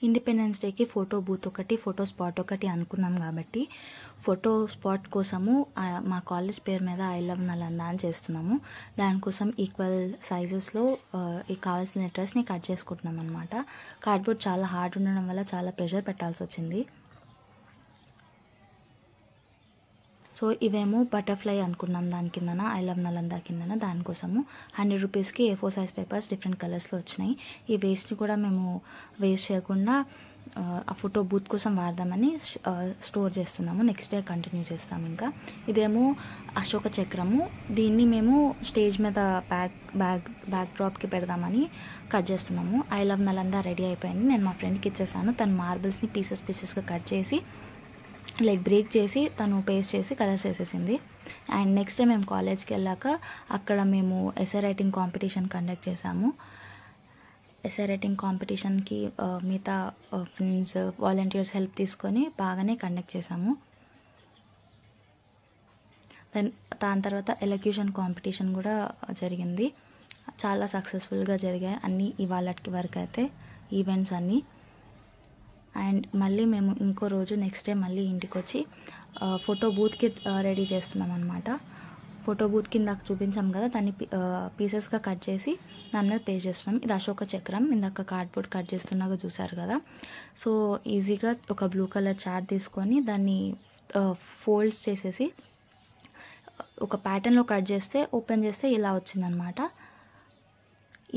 Independence డేకి photo booth ఒకటి, photo spot ఒకటి అనుకున్నాం కాబట్టి ఫోటో స్పాట్ కోసము మా కాలేజ్ పేరు మీద ఐ లవ్ నలంద అని చేస్తున్నాము. దానికోసం ఈక్వల్ సైజెస్లో ఈ కావాల్సిన లెటర్స్ని కట్ చేసుకుంటున్నాం అనమాట. కార్డ్బోర్డ్ చాలా హార్డ్ ఉండడం వల్ల చాలా ప్రెషర్ పెట్టాల్సి వచ్చింది. సో ఇవేమో బటర్ఫ్లై అనుకున్నాం దాని కిందన, ఐ లవ్ నలంద కిందన. దానికోసము 100 రూపీస్కి A4 సైజ్ పేపర్స్ డిఫరెంట్ కలర్స్లో వచ్చినాయి. ఈ వేస్ట్ని కూడా మేము వేస్ట్ చేయకుండా ఆ ఫోటో బూత్ కోసం వాడదామని స్టోర్ చేస్తున్నాము. నెక్స్ట్ డే కంటిన్యూ చేస్తాము. ఇంకా ఇదేమో అశోక చక్రము. దీన్ని మేము స్టేజ్ మీద బ్యాక్ డ్రాప్కి పెడదామని కట్ చేస్తున్నాము. ఐ లవ్ నలంద రెడీ అయిపోయింది. నేను మా ఫ్రెండ్కి ఇచ్చేసాను. తను మార్బుల్స్ని పీసెస్గా కట్ చేసి బ్రేక్ చేసి తను పేస్ట్ చేసి కలర్స్ వేసేసింది. అండ్ నెక్స్ట్ డే మేము కాలేజ్కి వెళ్ళాక అక్కడ మేము ఎస్ఏ రైటింగ్ కాంపిటీషన్ కండక్ట్ చేసాము. ఎస్ఏ రైటింగ్ కాంపిటీషన్కి మిగతా ఫ్రెండ్స్ వాలంటీర్స్ హెల్ప్ తీసుకొని బాగానే కండక్ట్ చేసాము. దాని తర్వాత ఎలక్యూషన్ కాంపిటీషన్ కూడా జరిగింది. చాలా సక్సెస్ఫుల్గా జరిగాయి అన్నీ ఇవాళకి వరకు అయితే ఈవెంట్స్ అన్నీ. అండ్ మళ్ళీ మేము ఇంకో రోజు నెక్స్ట్ డే మళ్ళీ ఇంటికి వచ్చి ఫోటో బూత్కి రెడీ చేస్తున్నాం అనమాట. ఫోటో బూత్ కింద చూపించాం కదా, దాన్ని పీసెస్గా కట్ చేసి దాని మీద పేస్ట్ చేస్తున్నాం. ఇది అశోక చక్రం. ఇందాక కార్డ్బోర్డ్ కట్ చేస్తున్నాగా చూసారు కదా. సో ఈజీగా ఒక బ్లూ కలర్ చార్ట్ తీసుకొని దాన్ని ఫోల్డ్స్ చేసేసి ఒక ప్యాటర్న్లో కట్ చేస్తే ఓపెన్ చేస్తే ఇలా వచ్చిందనమాట.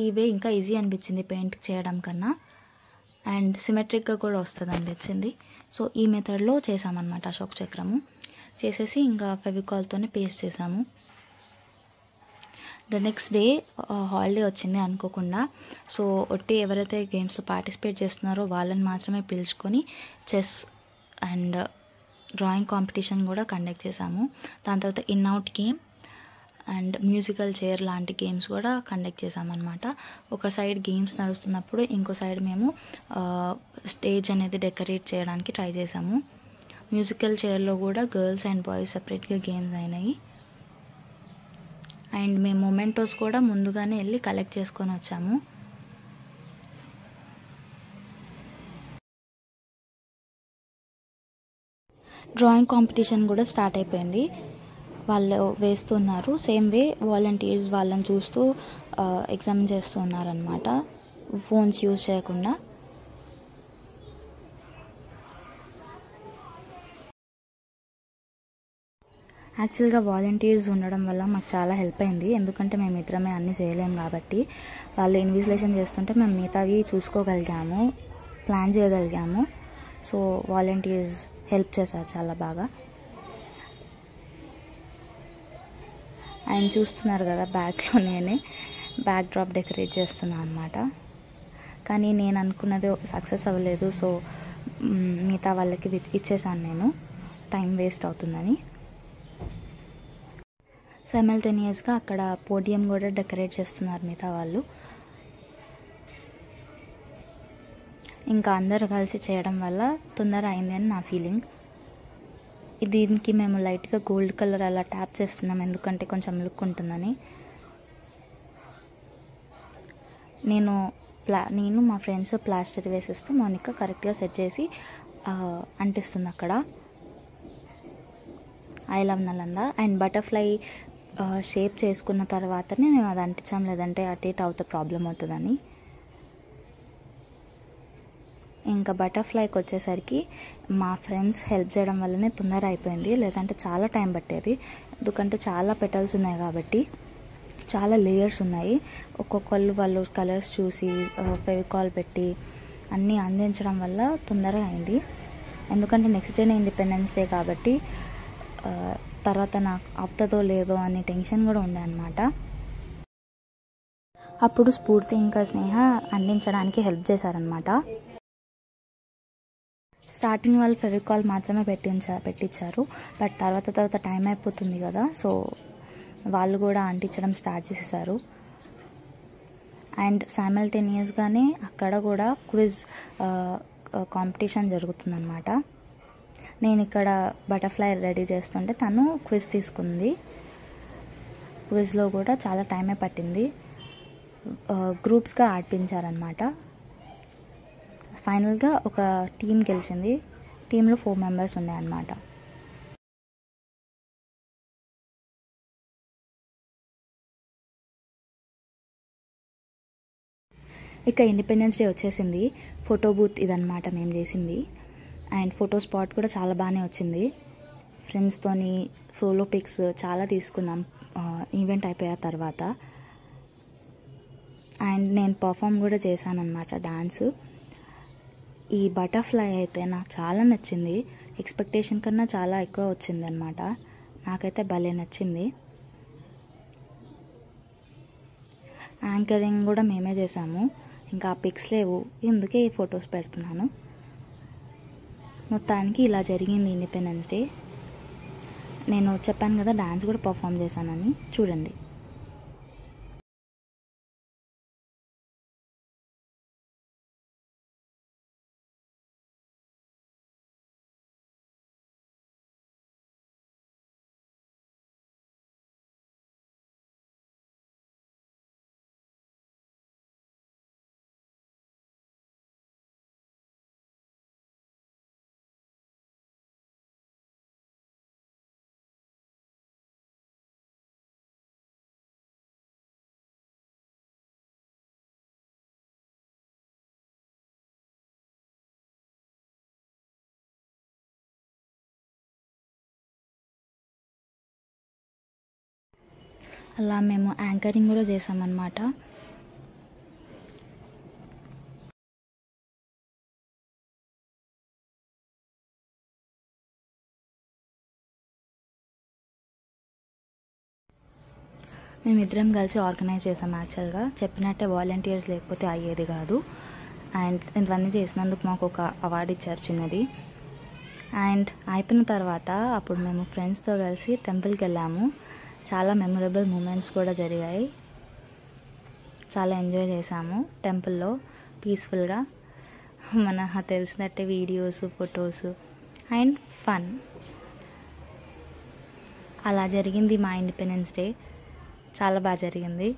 ఇవే ఇంకా ఈజీ అనిపించింది పెయింట్ చేయడం కన్నా. అండ్ సిమెట్రిక్గా కూడా వస్తుంది అనిపించింది. సో ఈ మెథడ్లో చేసామన్నమాట అశోక్ చక్రము. చేసేసి ఇంకా ఫెవికాల్తోనే పేస్ట్ చేసాము. ద నెక్స్ట్ డే హాలిడే వచ్చింది అనుకోకుండా. సో ఎవరైతే గేమ్స్లో పార్టిసిపేట్ చేస్తున్నారో వాళ్ళని మాత్రమే పిలుచుకొని చెస్ అండ్ డ్రాయింగ్ కాంపిటీషన్ కూడా కండక్ట్ చేసాము. దాని తర్వాత in out game and musical chair లాంటి గేమ్స్ కూడా కండక్ట్ చేసామన్నమాట. ఒక సైడ్ గేమ్స్ నడుస్తున్నప్పుడు ఇంకో సైడ్ మేము స్టేజ్ అనేది డెకరేట్ చేయడానికి ట్రై చేసాము. మ్యూజికల్ చైర్లో కూడా గర్ల్స్ అండ్ బాయ్స్ సపరేట్గా గేమ్స్ అయినాయి. అండ్ మేము మొమెంటోస్ కూడా ముందుగానే వెళ్ళి కలెక్ట్ చేసుకొని వచ్చాము. డ్రాయింగ్ కాంపిటీషన్ కూడా స్టార్ట్ అయిపోయింది. వాళ్ళు వేస్తున్నారు. సేమ్ వే వాలంటీర్స్ వాళ్ళని చూస్తూ ఎగ్జామిన్ చేస్తూ ఉన్నారనమాట, ఫోన్స్ యూజ్ చేయకుండా. యాక్చువల్గా వాలంటీర్స్ ఉండడం వల్ల మాకు చాలా హెల్ప్ అయింది. ఎందుకంటే మేము ఇద్దరమే అన్నీ చేయలేము కాబట్టి. వాళ్ళు ఇన్విజిలేషన్ చేస్తుంటే మేము మిగతావి చూసుకోగలిగాము, ప్లాన్ చేయగలిగాము. సో వాలంటీర్స్ హెల్ప్ చేశారు చాలా బాగా. ఆయన చూస్తున్నారు కదా, బ్యాక్లో నేనే బ్యాక్ డ్రాప్ డెకరేట్ చేస్తున్నాను అనమాట. కానీ నేను అనుకున్నది సక్సెస్ అవ్వలేదు. సో మిగతా వాళ్ళకి ఇచ్చేసాను నేను, టైం వేస్ట్ అవుతుందని. సైమల్టేనియస్గా అక్కడ పోడియం కూడా డెకరేట్ చేస్తున్నారు మిగతా వాళ్ళు. ఇంకా అందరు కలిసి చేయడం వల్ల తొందర అయింది అని నా ఫీలింగ్. దీనికి మేము లైట్గా గోల్డ్ కలర్ అలా ట్యాప్ చేస్తున్నాం, ఎందుకంటే కొంచెం లుక్ ఉంటుందని. నేను మా ఫ్రెండ్స్ ప్లాస్టర్ వేసేస్తే మోనికా కరెక్ట్గా సెట్ చేసి అంటిస్తుంది అక్కడ I love Nalanda. And butterfly shape చేసుకున్న తర్వాతనే మేము అది అంటించాం, లేదంటే అటు ఇటు అవుతే ప్రాబ్లం అవుతుందని. ఇంకా బటర్ఫ్లైకి వచ్చేసరికి మా ఫ్రెండ్స్ హెల్ప్ చేయడం వల్లనే తొందర అయిపోయింది, లేదంటే చాలా టైం పట్టేది. ఎందుకంటే చాలా పెటల్స్ ఉన్నాయి కాబట్టి, చాలా లేయర్స్ ఉన్నాయి. ఒక్కొక్కళ్ళు వాళ్ళు కలర్స్ చూసి ఫెవికాల్ పెట్టి అన్నీ అందించడం వల్ల తొందరగా అయింది. ఎందుకంటే నెక్స్ట్ డేనే ఇండిపెండెన్స్ డే కాబట్టి తర్వాత నాకు అవుతుందో లేదో అనే టెన్షన్ కూడా ఉండే అనమాట. అప్పుడు స్ఫూర్తి ఇంకా స్నేహ అందించడానికి హెల్ప్ చేశారనమాట. స్టార్టింగ్ వాళ్ళు ఫెవికాల్ మాత్రమే పెట్టించారు. బట్ తర్వాత టైం అయిపోతుంది కదా, సో వాళ్ళు కూడా అంటించడం స్టార్ట్ చేసేసారు. అండ్ సైమల్టేనియస్గానే అక్కడ కూడా క్విజ్ కాంపిటీషన్ జరుగుతుందన్నమాట. నేను ఇక్కడ బటర్ఫ్లై రెడీ చేస్తుంటే తను క్విజ్ తీసుకుంది. క్విజ్లో కూడా చాలా టైమే పట్టింది. గ్రూప్స్గా ఆడిపించారనమాట. ఫైనల్గా ఒక టీం గెలిచింది. టీంలో 4 మెంబర్స్ ఉన్నాయన్నమాట. ఇక ఇండిపెండెన్స్ డే వచ్చేసింది. ఫోటో బూత్ ఇదన్నమాట మేము చేసింది. అండ్ ఫోటో స్పాట్ కూడా చాలా బాగానే వచ్చింది. ఫ్రెండ్స్తోని సోలో పిక్స్ చాలా తీసుకున్నాం ఈవెంట్ అయిపోయా తర్వాత. అండ్ నేను పర్ఫామ్ కూడా చేశాను అనమాట డాన్స్. ఈ బటర్ఫ్లై అయితే నాకు చాలా నచ్చింది. ఎక్స్పెక్టేషన్ కన్నా చాలా ఎక్కువ వచ్చింది అనమాట. నాకైతే భలే నచ్చింది. యాంకరింగ్ కూడా మేమే చేసాము. ఇంకా పిక్స్ లేవు, ఎందుకే ఈ ఫొటోస్ పెడుతున్నాను. మొత్తానికి ఇలా జరిగింది ఇండిపెండెన్స్ డే. నేను చెప్పాను కదా డాన్స్ కూడా పర్ఫామ్ చేశానని, చూడండి. అలా మేము యాంకరింగ్ కూడా చేసామన్నమాట. మేమిద్దరం కలిసి ఆర్గనైజ్ చేసాం. యాక్చువల్గా చెప్పినట్టే వాలంటీర్స్ లేకపోతే అయ్యేది కాదు. అండ్ ఇవన్నీ చేసినందుకు మాకు ఒక అవార్డు ఇచ్చారు చిన్నది. అండ్ అయిపోయిన తర్వాత అప్పుడు మేము ఫ్రెండ్స్తో కలిసి టెంపుల్కి వెళ్ళాము. చాలా మెమరబుల్ మూమెంట్స్ కూడా జరిగాయి. చాలా ఎంజాయ్ చేసాము టెంపుల్లో పీస్ఫుల్గా. మనకు తెలిసినట్టే వీడియోస్, ఫొటోస్ అండ్ ఫన్. అలా జరిగింది మా ఇండిపెండెన్స్ డే. చాలా బాగా జరిగింది.